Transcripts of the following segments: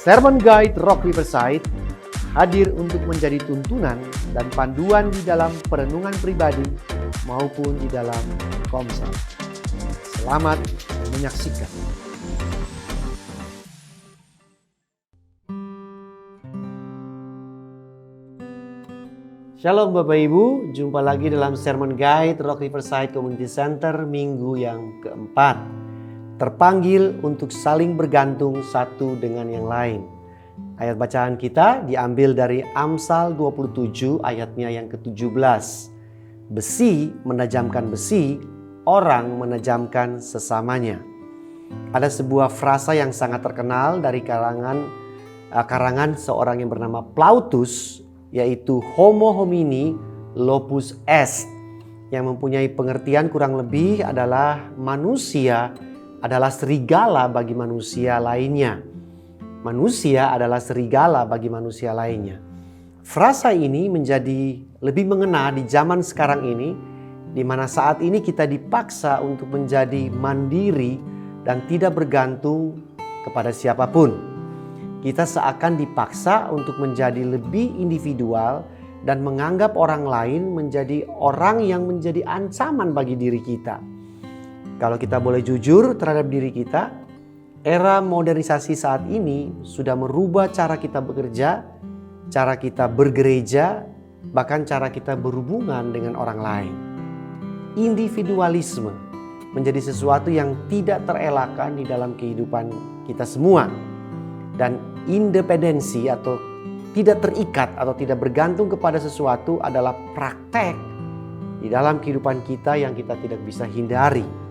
Sermon Guide Rock Riverside hadir untuk menjadi tuntunan dan panduan di dalam perenungan pribadi maupun di dalam komsel. Selamat menyaksikan. Shalom Bapak Ibu, jumpa lagi dalam Sermon Guide Rock Riverside Community Center minggu yang keempat. Terpanggil untuk saling bergantung satu dengan yang lain. Ayat bacaan kita diambil dari Amsal 27 ayatnya yang ke-17. Besi menajamkan besi, orang menajamkan sesamanya. Ada sebuah frasa yang sangat terkenal dari karangan seorang yang bernama Plautus, yaitu Homo homini lupus est, yang mempunyai pengertian kurang lebih adalah manusia adalah serigala bagi manusia lainnya. Manusia adalah serigala bagi manusia lainnya. Frasa ini menjadi lebih mengena di zaman sekarang ini, di mana saat ini kita dipaksa untuk menjadi mandiri dan tidak bergantung kepada siapapun. Kita seakan dipaksa untuk menjadi lebih individual dan menganggap orang lain menjadi orang yang menjadi ancaman bagi diri kita. Kalau kita boleh jujur terhadap diri kita, era modernisasi saat ini sudah merubah cara kita bekerja, cara kita bergereja, bahkan cara kita berhubungan dengan orang lain. Individualisme menjadi sesuatu yang tidak terelakkan di dalam kehidupan kita semua. Dan independensi atau tidak terikat atau tidak bergantung kepada sesuatu adalah praktek di dalam kehidupan kita yang kita tidak bisa hindari.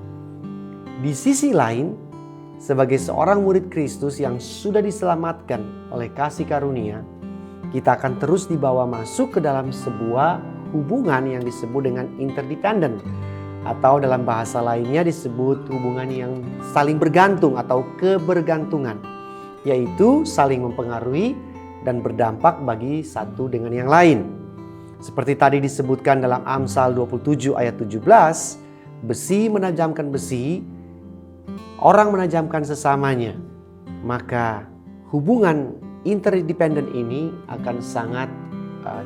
Di sisi lain, sebagai seorang murid Kristus yang sudah diselamatkan oleh kasih karunia, kita akan terus dibawa masuk ke dalam sebuah hubungan yang disebut dengan interdependent, atau dalam bahasa lainnya disebut hubungan yang saling bergantung atau kebergantungan, yaitu saling mempengaruhi dan berdampak bagi satu dengan yang lain. Seperti tadi disebutkan dalam Amsal 27 ayat 17, besi menajamkan besi, orang menajamkan sesamanya. Maka hubungan interdependen ini akan sangat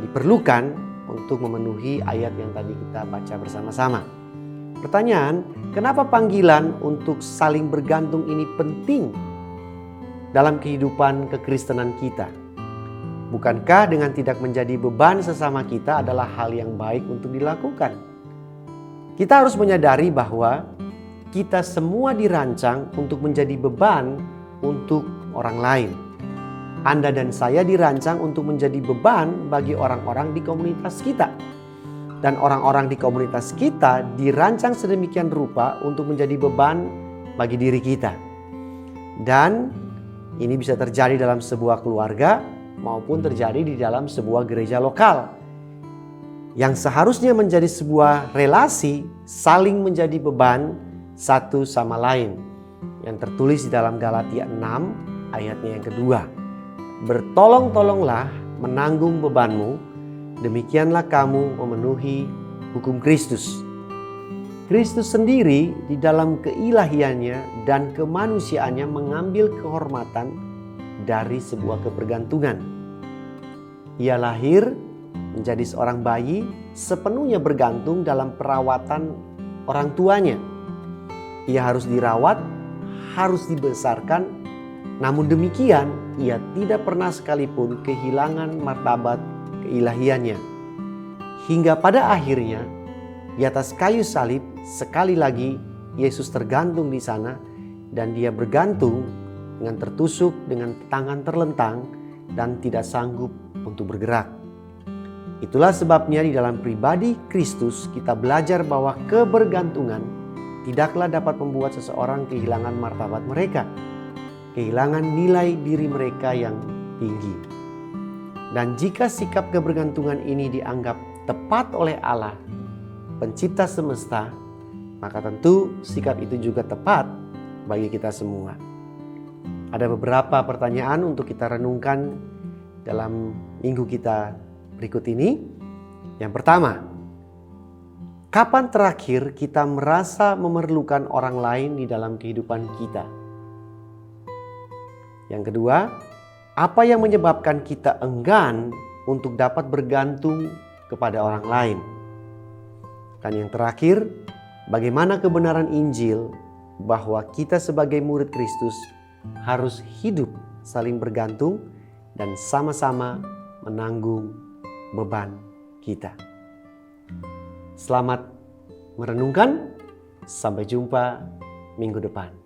diperlukan untuk memenuhi ayat yang tadi kita baca bersama-sama. Pertanyaan, kenapa panggilan untuk saling bergantung ini penting dalam kehidupan kekristenan kita? Bukankah dengan tidak menjadi beban sesama kita adalah hal yang baik untuk dilakukan? Kita harus menyadari bahwa kita semua dirancang untuk menjadi beban untuk orang lain. Anda dan saya dirancang untuk menjadi beban bagi orang-orang di komunitas kita. Dan orang-orang di komunitas kita dirancang sedemikian rupa untuk menjadi beban bagi diri kita. Dan ini bisa terjadi dalam sebuah keluarga maupun terjadi di dalam sebuah gereja lokal. Yang seharusnya menjadi sebuah relasi saling menjadi beban satu sama lain, yang tertulis di dalam Galatia 6 ayatnya yang kedua. Bertolong-tolonglah menanggung bebanmu, demikianlah kamu memenuhi hukum Kristus. Kristus sendiri di dalam keilahiannya dan kemanusiaannya mengambil kehormatan dari sebuah kebergantungan. Ia lahir menjadi seorang bayi sepenuhnya bergantung dalam perawatan orang tuanya. Ia harus dirawat, harus dibesarkan, namun demikian ia tidak pernah sekalipun kehilangan martabat keilahiannya. Hingga pada akhirnya di atas kayu salib sekali lagi Yesus tergantung di sana dan dia bergantung dengan tertusuk dengan tangan terlentang dan tidak sanggup untuk bergerak. Itulah sebabnya di dalam pribadi Kristus kita belajar bahwa kebergantungan tidaklah dapat membuat seseorang kehilangan martabat mereka, kehilangan nilai diri mereka yang tinggi. Dan jika sikap kebergantungan ini dianggap tepat oleh Allah, pencipta semesta, maka tentu sikap itu juga tepat bagi kita semua. Ada beberapa pertanyaan untuk kita renungkan dalam minggu kita berikut ini. Yang pertama, kapan terakhir kita merasa memerlukan orang lain di dalam kehidupan kita? Yang kedua, Apa yang menyebabkan kita enggan untuk dapat bergantung kepada orang lain? Dan yang terakhir, bagaimana kebenaran Injil bahwa kita sebagai murid Kristus harus hidup saling bergantung dan sama-sama menanggung beban kita. Selamat merenungkan, sampai jumpa minggu depan.